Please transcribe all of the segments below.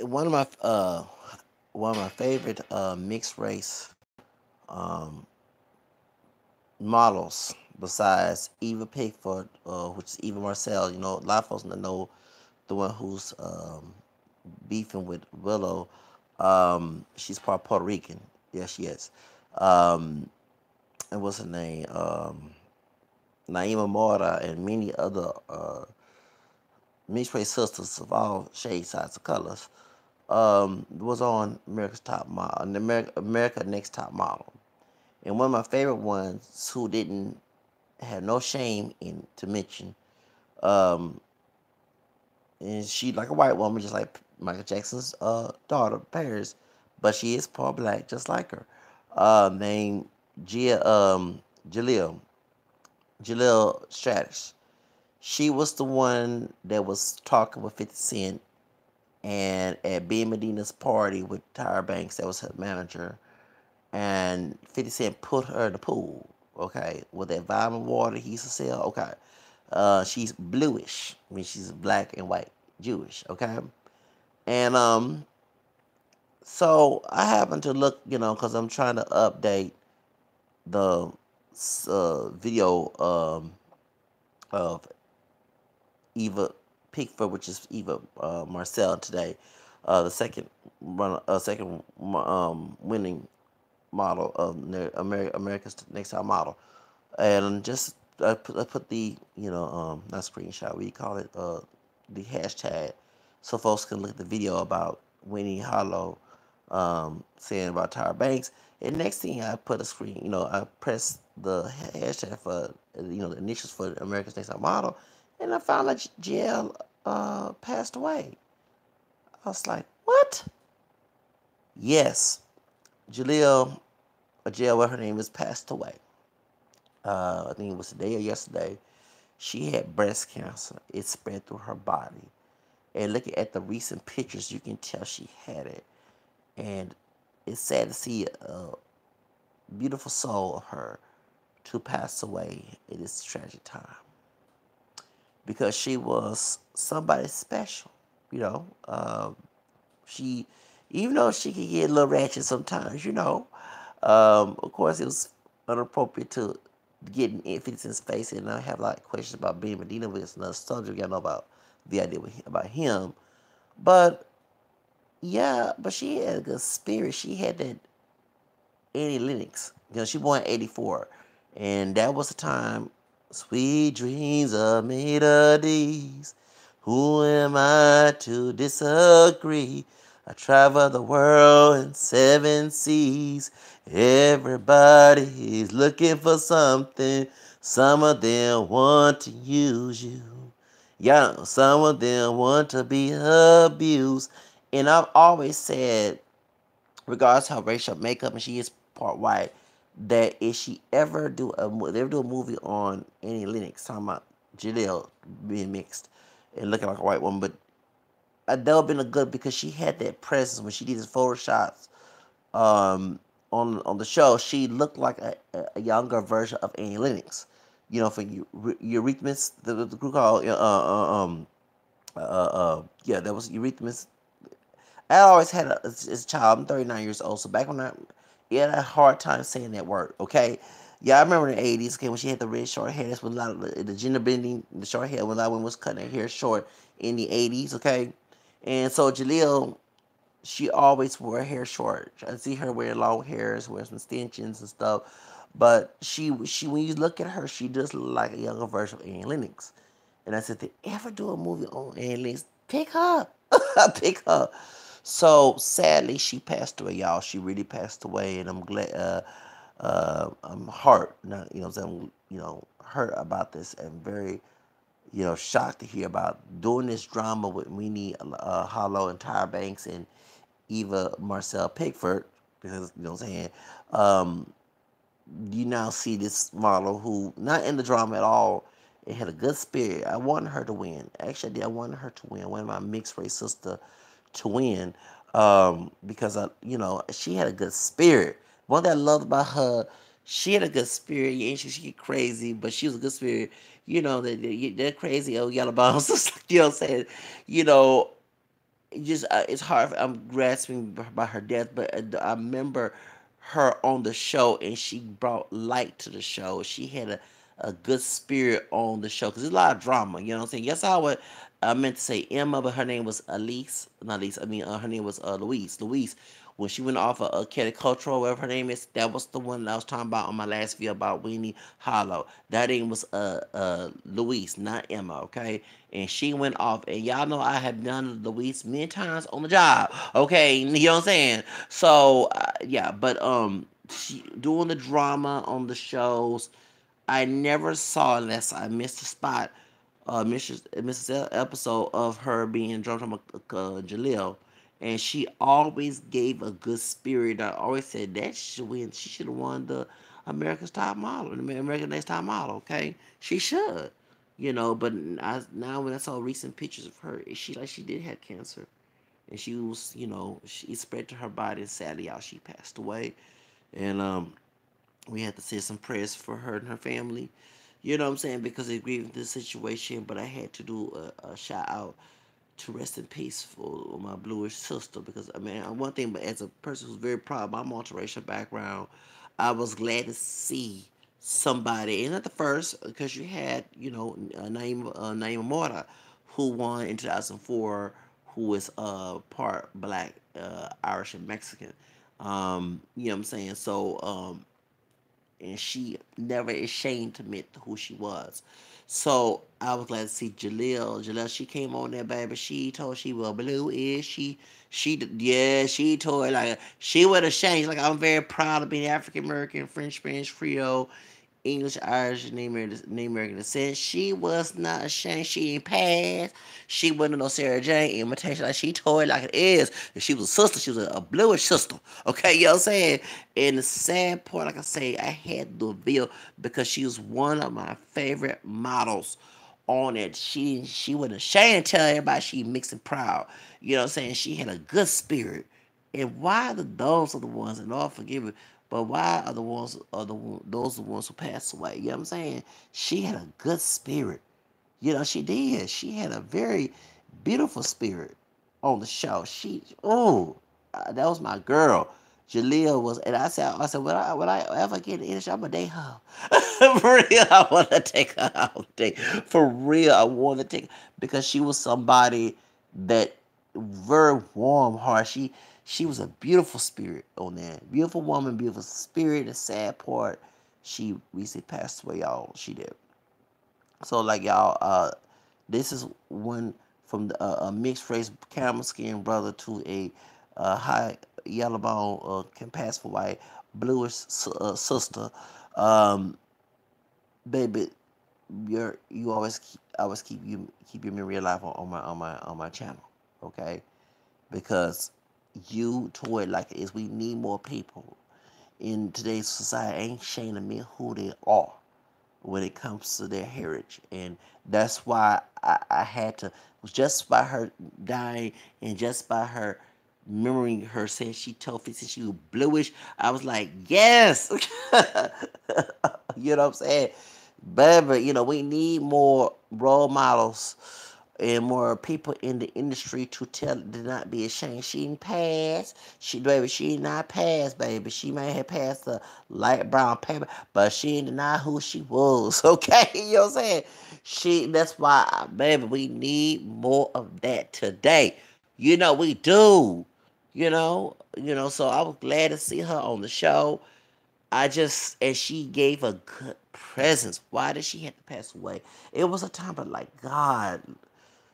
one of my favorite mixed race um, models besides Eva Pickford, which is Eva Marcel. You know, a lot of folks know the one who's beefing with Willow. She's part Puerto Rican. Yeah, she is. Um, and what's her name? Naima Mora and many other mixed race sisters of all shades, sizes, of colors. Was on America's Top Model, America Next Top Model, and one of my favorite ones who didn't have no shame in to mention. Um, and she like a white woman, just like Michael Jackson's daughter Paris, but she is part black, just like her. Named Gia Jaleel Jaleel Stratus. She was the one that was talking with 50 Cent and at Ben Medina's party with Tyra Banks, that was her manager, and 50 Cent put her in the pool, okay, with that vitamin water he used to sell, okay. She's bluish, I mean, she's black and white, Jewish, okay. And so I happened to look, because I'm trying to update the video of Eva Pickford, which is Eva Marcel today, the second winning model of America's Next Top Model, and just I put the not screenshot, what do you call it, the hashtag, so folks can look at the video about Winnie Hollow, saying about Tyra Banks. And next thing I put a screen, I pressed the hashtag for the initials for America's Next Top Model, and I found that Jael passed away. I was like, what? Yes, Jaleel, Jael, what her name is, passed away. I think it was today or yesterday. She had breast cancer. It spread through her body. And looking at the recent pictures, you can tell she had it. And it's sad to see a beautiful soul of her to pass away in this tragic time. Because she was somebody special, you know. She, even though she could get a little ratchet sometimes, of course, it was inappropriate to get in 50 Cent's face, and I have a lot of questions about Ben Medina, but it's another subject. I know about the idea about him. But yeah, but she had a good spirit. She had that Annie Lennox. She born in '84, and that was the time. Sweet dreams are made of these. Who am I to disagree? I travel the world in 7 seas. Everybody's looking for something. Some of them want to use you. Yeah, some of them want to be abused. And I've always said, regardless of her racial makeup, and she is part white, that if she ever do a movie on Annie Lennox, talking about Jaleel being mixed and looking like a white woman, but that would have been a good, because she had that presence when she did his photo shots on the show. She looked like a younger version of Annie Lennox. For Eurythmics, the group called yeah, that was Eurythmics. I always had as a child. I'm 39 years old, so back when I had a hard time saying that word. Okay, yeah, I remember in the '80s. Okay, when she had the red short hair, that's when a lot of the gender bending, the short hair. When a lot of women was cutting their hair short in the '80s. Okay, and so Jaleel, she always wore her hair short. I see her wear long hairs, wear some extensions and stuff. But she when you look at her, she does look like a younger version of Annie Lennox. And I said, if they ever do a movie on Annie Lennox, pick her. Pick her. So sadly, she passed away, y'all. She really passed away, and I'm glad. I'm hurt. Not, I'm hurt about this, and very shocked to hear about doing this drama with Weenie Hollow and Tyra Banks and Eva Marcel Pickford, because what I'm saying. Um, you now see this model who not in the drama at all. It had a good spirit. I wanted her to win. Actually, I did. I wanted her to win. I wanted my mixed race sister to win, because she had a good spirit. One thing I loved about her, she had a good spirit. Yeah, she get crazy, but she was a good spirit. They're crazy old yellow bones. You know what I'm saying? You know, just it's hard. I'm grasping by her death, but I remember her on the show, and she brought light to the show. She had a good spirit on the show because there's a lot of drama. You know what I'm saying? Yes, I would. I meant to say Emma, but her name was Elise. Not Elise. I mean, her name was Louise. Louise. When she went off of Kelly Cultural, whatever her name is, that was the one that I was talking about on my last video about Weenie Hollow. That name was Louise, not Emma. Okay, and she went off, and y'all know I have done Louise many times on the job. Okay, you know what I'm saying? So yeah, but she doing the drama on the shows. I never saw, unless I missed a spot, Mrs. episode of her being drunk from Jaleel, and she always gave a good spirit. I always said that she should win. She should have won the America's Top Model, the American Next Top Model. Okay, she should, But now when I saw recent pictures of her, she did have cancer, and she was, she spread to her body. And sadly, y'all, she passed away, and we had to say some prayers for her and her family. You know what I'm saying? Because they grieved the situation, but I had to do a shout out to rest in peace for my Blewish sister. Because I mean, one thing, but as a person who's very proud of my multiracial background, I was glad to see somebody, and not the first, because you had, Naima Mora, who won in 2004, who is part black, Irish, and Mexican. You know what I'm saying? So, and she never ashamed to admit who she was. So I was glad to see Jaleel. Jaleel, she came on there, baby. She told she was Blewish. Yeah, she told her like she would have changed. Like, I'm very proud of being African American, French, Spanish, Creole, English, Irish, Native American descent. She was not ashamed. She ain't passed. She wasn't no Sarah Jane imitation. Like, she told it like it is. If she was a sister, she was a Blewish sister. Okay, you know what I'm saying? And the sad part, like I say, I had to reveal because she was one of my favorite models on it. She wasn't ashamed to tell everybody she mixed and proud. You know what I'm saying? She had a good spirit. And why those are the ones, and Lord forgive me, but why are the ones are those the ones who passed away? You know what I'm saying? She had a good spirit. She did. She had a very beautiful spirit on the show. That was my girl. Jaleel was, and I said, would I ever get in the industry, I'm gonna date her. For real, I want to take her out date. For real, I want to take, because she was somebody that very warm heart. She was a beautiful spirit on that. Beautiful woman, beautiful spirit. The sad part, she recently passed away, y'all. She did. So, like, y'all, this is one from a mixed race camel skin brother to a high yellow bone can pass for white bluish sister. Um, Baby, you always keep your memory alive on my channel, okay? Because you toy like it is. We need more people in today's society. Ain't ashamed to admit who they are when it comes to their heritage. And that's why I had to, just by her dying and just by her remembering her saying she told me since she was Blewish, I was like, yes. You know what I'm saying? Baby, we need more role models and more people in the industry to not be ashamed. She didn't pass. She did not pass, baby. She may have passed the light brown paper, but she didn't deny who she was. Okay, you know what I'm saying? That's why, baby, we need more of that today. We do. So I was glad to see her on the show. And she gave a good presence. Why did she have to pass away? It was a time, but like God,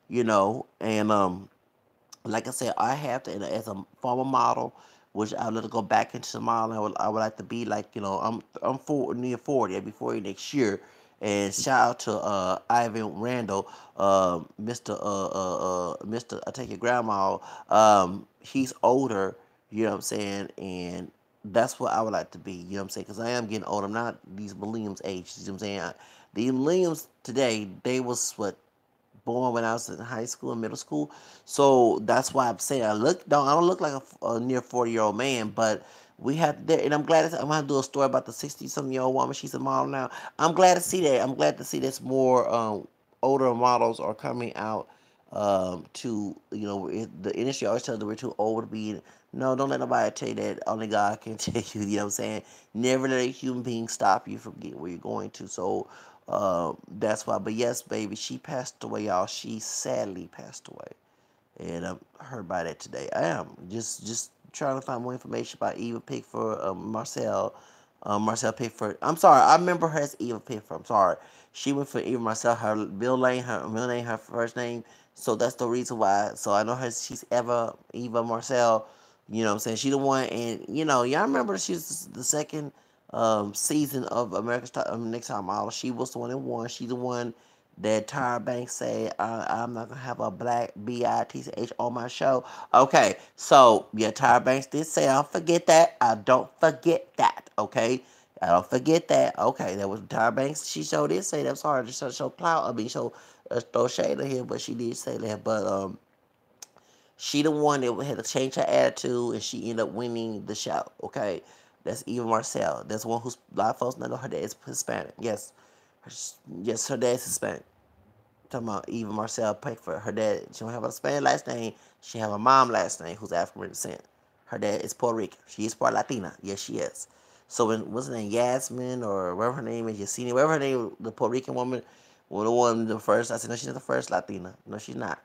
and like I said, I have to, as a former model, which I let her go back into the modeling. I would like to be like, near 40. I'll be 40 next year. And shout out to Ivan Randall, Mr. I take your grandma. He's older, you know what I'm saying, and that's what I would like to be. You know what I'm saying? Because I am getting old. I'm not these millennials age. You know what I'm saying? The millennials today, they was what, born when I was in high school and middle school. So that's why I'm saying I don't look like a near 40-year-old man, but we have there, and I'm glad I'm gonna do a story about the 60-something-year-old woman. She's a model now. I'm glad to see that. I'm glad to see that more older models are coming out To the industry always tells that we're too old to be. No, don't let nobody tell you that. Only God can tell you. You know what I'm saying? Never let a human being stop you from getting where you're going to. So that's why. But yes, baby, she passed away, y'all. She sadly passed away, and I heard about that today. I am just trying to find more information about Eva Pickford, Marcel Pickford. I'm sorry, I remember her as Eva Pickford. I'm sorry, she went for Eva Marcel. Her middle name, her middle name, her first name. So that's the reason why. So I know her. She's Eva Marcel. You know what I'm saying? She the one, and y'all remember she's the second season of Next Top Model. She was the one that won. She the one that Tyra Banks said, I'm not gonna have a black bitch on my show. Okay, so yeah, Tyra Banks did say, I don't forget that. I don't forget that. Okay, I don't forget that. Okay, that was Tyra Banks. She showed did say that. I'm sorry, just show clout. I mean, show throw shade at him, but she did say that. But she the one that had to change her attitude, and she ended up winning the show. Okay, that's Eva Marcel. That's one who's a lot of folks know her dad is Hispanic. Yes, yes, her dad's Hispanic. Talking about Eva Marcel Pickford. Her dad, she don't have a Spanish last name. She have a mom last name who's African descent. Her dad is Puerto Rican. She is part Latina. Yes, she is. So when what's her name, Yasmin or whatever her name is, Yesenia, whatever her name, the Puerto Rican woman, the first. I said no, she's not the first Latina. No, she's not.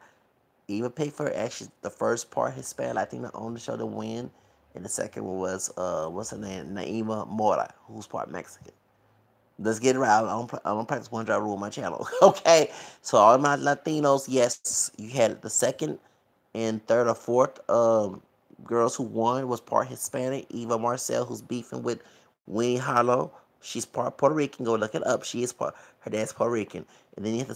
Eva Pickford actually the first part Hispanic Latina on the show to win, and the second one was what's her name, Naima Mora, who's part Mexican. Let's get it right. I don't practice one drive rule on my channel. Okay, so all my Latinos, yes, you had the second and third or fourth girls who won was part Hispanic. Eva Marcel, who's beefing with Winnie Harlow, she's part Puerto Rican. Go look it up. She is part. Her dad's Puerto Rican. And then you have the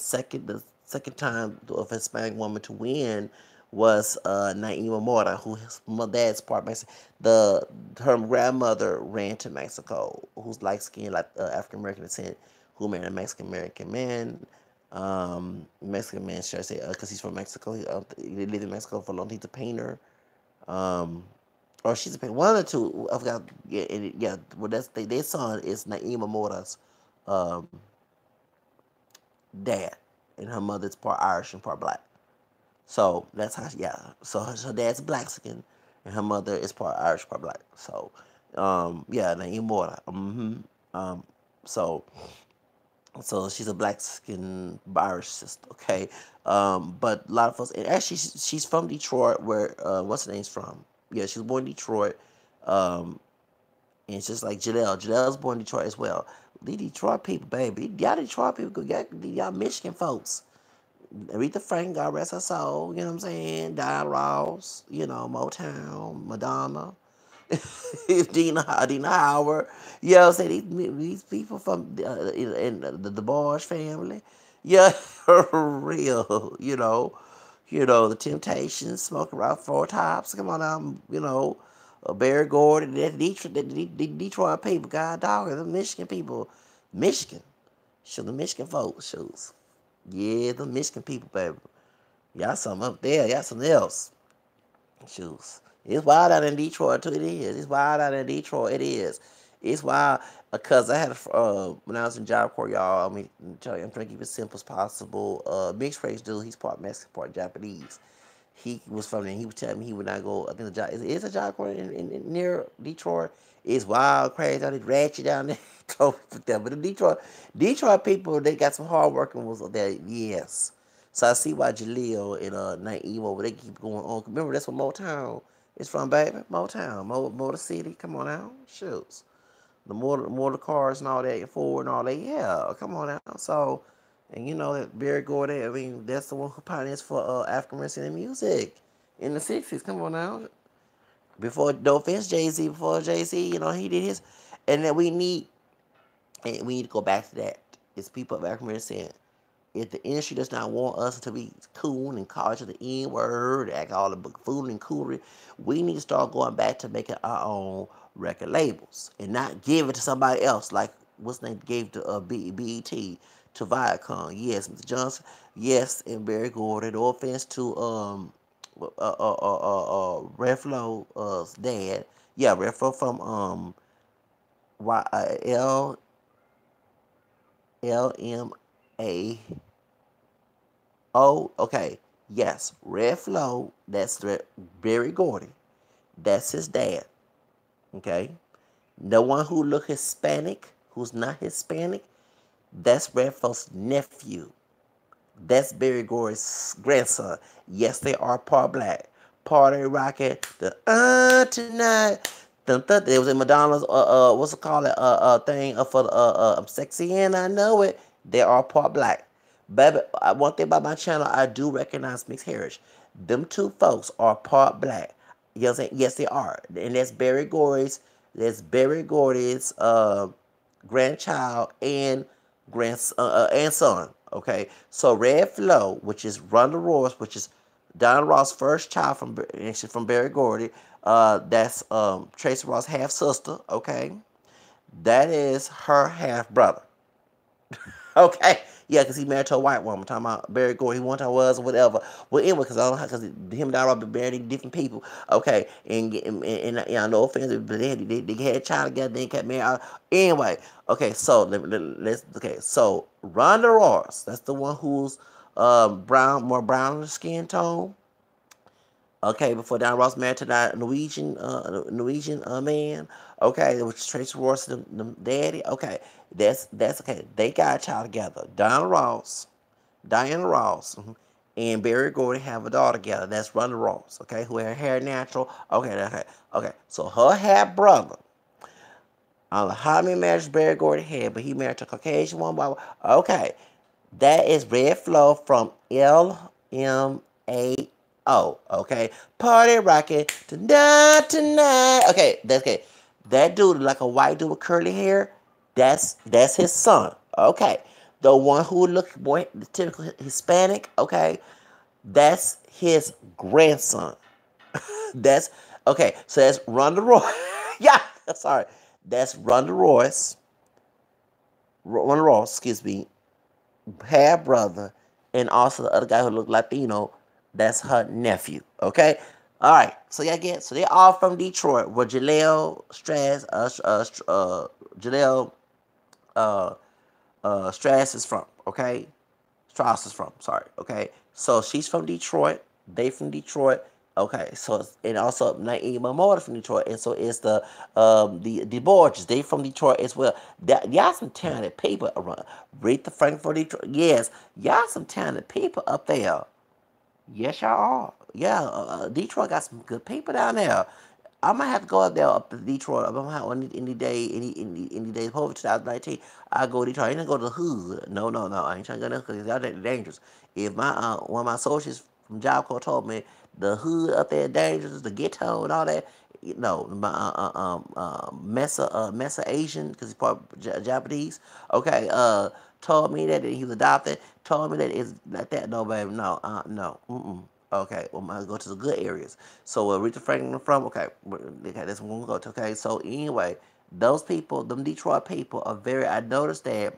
second time of a Hispanic woman to win was Naima Mora, who his my dad's part Mexican. Her grandmother ran to Mexico, who's light skinned, like African American descent, who married a Mexican American man. Mexican man, should I say? Because he's from Mexico. He lived in Mexico for a long time. He's a painter. Um, or she's a painter. One of the two. I forgot. Yeah, yeah. Well, that's their son is Naima Mora's um, dad, and her mother's part Irish and part black. So that's how. Yeah. So her dad's Blaxican, and her mother is part Irish, part black. So, yeah, Naima Mora. Um, so So she's a black skin Irish sister, okay? But a lot of folks, and actually she's from Detroit, where what's her name's from? Yeah, she was born in Detroit, um, and it's just like Jael. Jael's born in Detroit as well. The Detroit people, baby, y'all Detroit people, y'all Michigan folks. Aretha Franklin, God rest her soul. You know what I'm saying? Diana Ross, Motown, Madonna. Dina Howard. You know what I'm saying? These people from in the Bosch family. Yeah, real. The Temptations, smoking around four tops. Come on now, Barry Gordon, the Detroit people, God dog, the Michigan people, Michigan, the Michigan folks, shoes. Yeah, the Michigan people, baby. Y'all something up there. Y'all something else. Shoes. It's wild out in Detroit too. It is. It's wild out in Detroit. It is. It's wild because I had when I was in Job Corps, y'all. I mean, tell you, I'm trying to keep it simple as possible. Mixed race dude. He's part Mexican, part Japanese. He was from there. He was telling me he would not go. I think the job is a Job Corps near Detroit. It's wild, crazy down there, ratchet down there. But the Detroit people, they got some hard working ones there. Yes. So I see why Jael and Naima, they keep going on. Remember, that's what Motown is from, baby. Motown, Motor City. Come on now, shoots. The motor cars and all that, Ford and all that. Yeah, come on now. So, and that Barry Gordy. I mean, that's the one who pioneers for African American music in the '60s. Come on now. Before, no offense, Jay-Z. Before Jay-Z, he did his, and then we need to go back to that. It's people of African American. If the industry does not want us to be cool and call each other the N-word, act all the food and coolery, we need to start going back to making our own record labels and not give it to somebody else like what's name gave to BET to Viacom. Yes, Mr. Johnson. Yes, and Barry Gordon. No offense to Redflow's dad. Yeah, Redflow from LMA. Oh, okay. Yes, Red Flow, that's Barry Gordy. That's his dad. Okay? The one who look Hispanic, who's not Hispanic, that's Red Flow's nephew. That's Barry Gordy's grandson. Yes, they are part black. Party rocket, the tonight. There was in Madonna's what's it called, thing for the I'm sexy and I know it. They are part black. Baby, one thing about my channel, I do recognize mixed heritage. Them two folks are part black. You know what I'm saying? Yes, they are. And that's Barry Gordy's grandchild and son. Okay, so Red Flow, which is Ronda Ross, which is Diana Ross' first child from Barry Gordy. That's Tracy Ross' half sister. Okay, that is her half brother. Okay. Yeah, because he married to a white woman. Talking about Barry Gordy, he one time was or whatever. Well, anyway, because I don't know, because him and Diana been married different people. Okay, and yeah, no offense, but they had a child together, they got married. Anyway, okay, so let's okay, so Ronda Ross, that's the one who's more brown skin tone. Okay, before Diana Ross married to that Norwegian man. Okay, which is Tracy Ross, the daddy. Okay, that's okay. They got a child together. Diana Ross, and Barry Gordy have a daughter together. That's Ronda Ross. Okay, who had her hair natural. Okay. So her half brother. I don't know how many marriages Barry Gordy had, but he married to a Caucasian woman. Okay, that is Red Flow from LMAO. Okay, party rocking tonight. Okay, that's okay. That dude, like a white dude with curly hair, that's his son. Okay, the one who looks more typical Hispanic. Okay, that's his grandson. That's okay. So that's Ronda Royce. Yeah, sorry. That's Ronda Royce. Ronda Ross, excuse me, half brother, and also the other guy who looked Latino, that's her nephew. Okay, all right. So yeah, again, so they're all from Detroit, where Jael Strauss, Jael Strauss is from. Okay, Strauss is from. Sorry. Okay, so she's from Detroit. They from Detroit. Okay, so and also Naima Moore from Detroit, and so it's the Borges. They from Detroit as well. Y'all some talented people around. Rita Frank from Detroit. Yes, y'all some talented people up there. Yes, y'all are. Yeah, Detroit got some good people down there. I might have to go up there up to Detroit. I'm gonna have any day, any day. Hopefully 2019, I go to Detroit. I ain't gonna go to the hood. No. I ain't trying to go there because y'all dangerous. If my one of my associates from Job Corps told me the hood up there dangerous, the ghetto and all that. No, my Mesa Asian because he's part Japanese. Okay, told me that he was adopted. Told me that it's like that. No, baby, no. Okay, well, I go to the good areas. So where Rita Franklin from? Okay, that's where we're going to go to. Okay, so anyway, those people, them Detroit people, are very. I noticed that.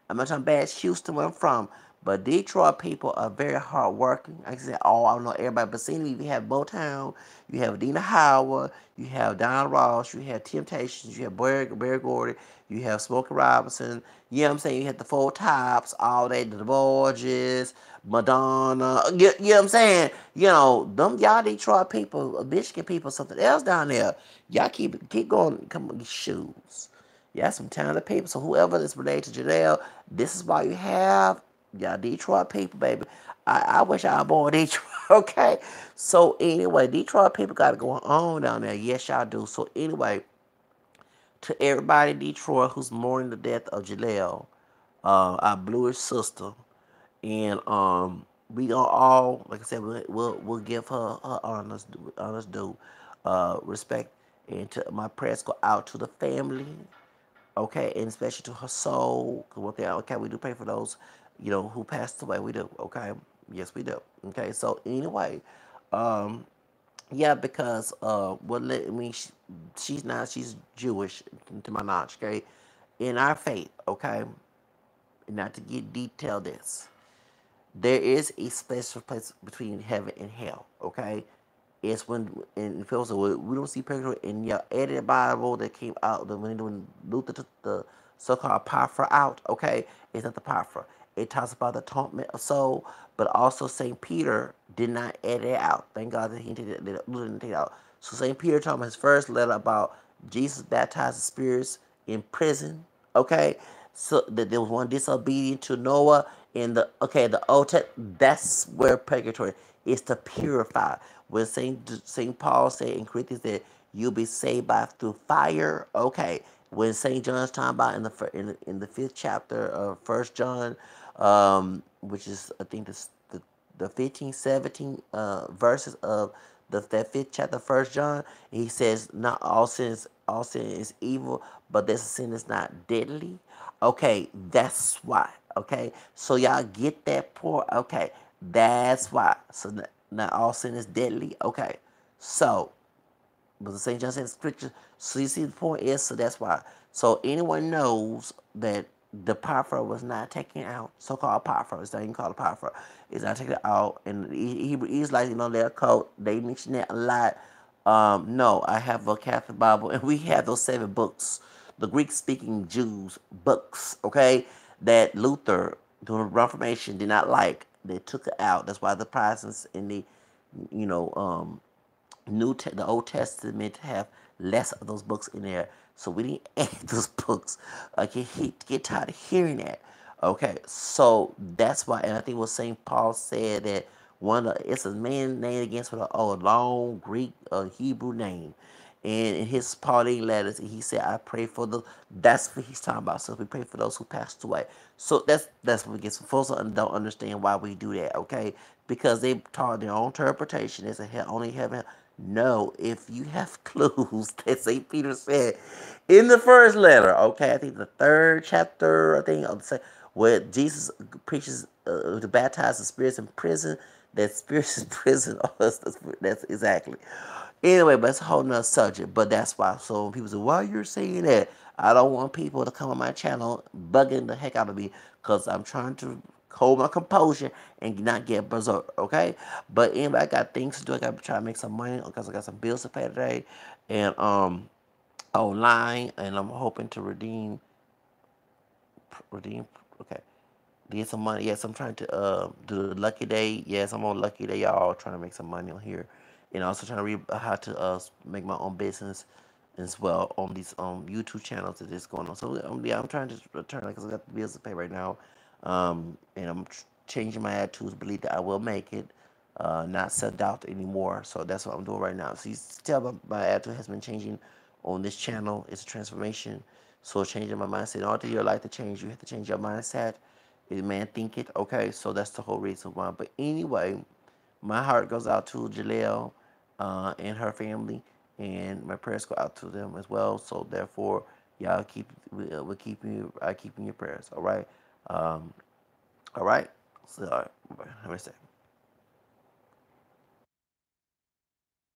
I'm not trying to bash Houston where I'm from, but Detroit people are very hardworking. Like I said, I don't know everybody, but seeing you have Motown, you have Dina Howard, you have Don Ross, you have Temptations, you have Barry Gordy, you have Smokey Robinson. You know what I'm saying? You have the Four Tops, all that, the Borges, Madonna. You know what I'm saying? You know, them y'all Detroit people, Michigan people, something else down there. Y'all keep going. Come on, shoes. Yeah, some talented people. So whoever is related to Jael, this is why you have y'all Detroit people, baby. I wish I was born in Detroit. Okay. So anyway, Detroit people got it going on down there. Yes, y'all do. So anyway, to everybody in Detroit who's mourning the death of Jael, our Blewish sister, and we don't all, like I said, we'll give her honors due, respect, and to my prayers go out to the family, okay, and especially to her soul. Okay, we do pray for those, who passed away. We do, okay, yes, we do, okay. So anyway, um, yeah, because she's Jewish to my knowledge, okay, in our faith, okay, and not to get detailed this. There is a special place between heaven and hell, okay? It's when in Phil's we don't see picture in your edited Bible that came out when Luther took the so-called Apocrypha out, okay? It's not the Apocrypha. It talks about the atonement of soul, but also Saint Peter did not edit it out. Thank God that he didn't take it out. So Saint Peter told him his first letter about Jesus baptized the spirits in prison. Okay, so that there was one disobedient to Noah in the Old Testament. That's where purgatory is, to purify. When Saint Paul said in Corinthians that you'll be saved by through fire. Okay, when Saint John's talking about in the fifth chapter of First John, which is I think the 15, 17 verses of that fifth chapter of First John, he says not all sin is evil, but this sin is not deadly. Okay, that's why. Okay, so y'all get that point. Okay, that's why. So not all sin is deadly. Okay, so but the St. John said scripture. So you see the point is, so that's why. So anyone knows that the Apocrypha was not taken out, so-called Apocrypha, it's not even called Apocrypha, it's not taken out, and the Hebrew Israelites, their code, they mention that a lot. No, I have a Catholic Bible, and we have those 7 books, the Greek-speaking Jews books, okay, that Luther, during the Reformation, did not like. They took it out. That's why the Protestants in the, you know, the Old Testament have less of those books in there, so we didn't add those books. I get tired of hearing that. Okay, so that's why, and I think what Saint Paul said that it's a man named against with a long Greek Hebrew name, and in his Pauline letters, he said, "I pray for the." That's what he's talking about. So we pray for those who passed away. So that's what we get. Some folks don't understand why we do that. Okay, because they taught their own interpretation. It's only heaven. No, if you have clues that St. Peter said in the first letter, okay, I think the third chapter, I think, where Jesus preaches to baptize the spirits in prison, that spirits in prison, that's exactly. Anyway, but it's a whole nother subject, but that's why. So when people say, why you're saying that? I don't want people to come on my channel bugging the heck out of me because I'm trying to hold my composure and not get berserk, okay? But anyway, I got things to do. I got to try to make some money because I got some bills to pay today, and online, and I'm hoping to redeem. Okay, get some money. Yes, I'm trying to do the lucky day. Yes, I'm on lucky day, y'all. Trying to make some money on here, and also trying to read how to make my own business as well on these YouTube channels that is going on. So yeah, I'm trying to return because I got the bills to pay right now, and I'm changing my attitudes. Believe that I will make it. Not self doubt anymore. So that's what I'm doing right now. So you tell my attitude has been changing on this channel. It's a transformation. So changing my mindset. In order for your life to change, you have to change your mindset. Man, think it. Okay, so that's the whole reason why. But anyway, my heart goes out to Jael and her family, and my prayers go out to them as well. So therefore, y'all we're keeping you. I keep in your prayers. All right. All right. So, have a second.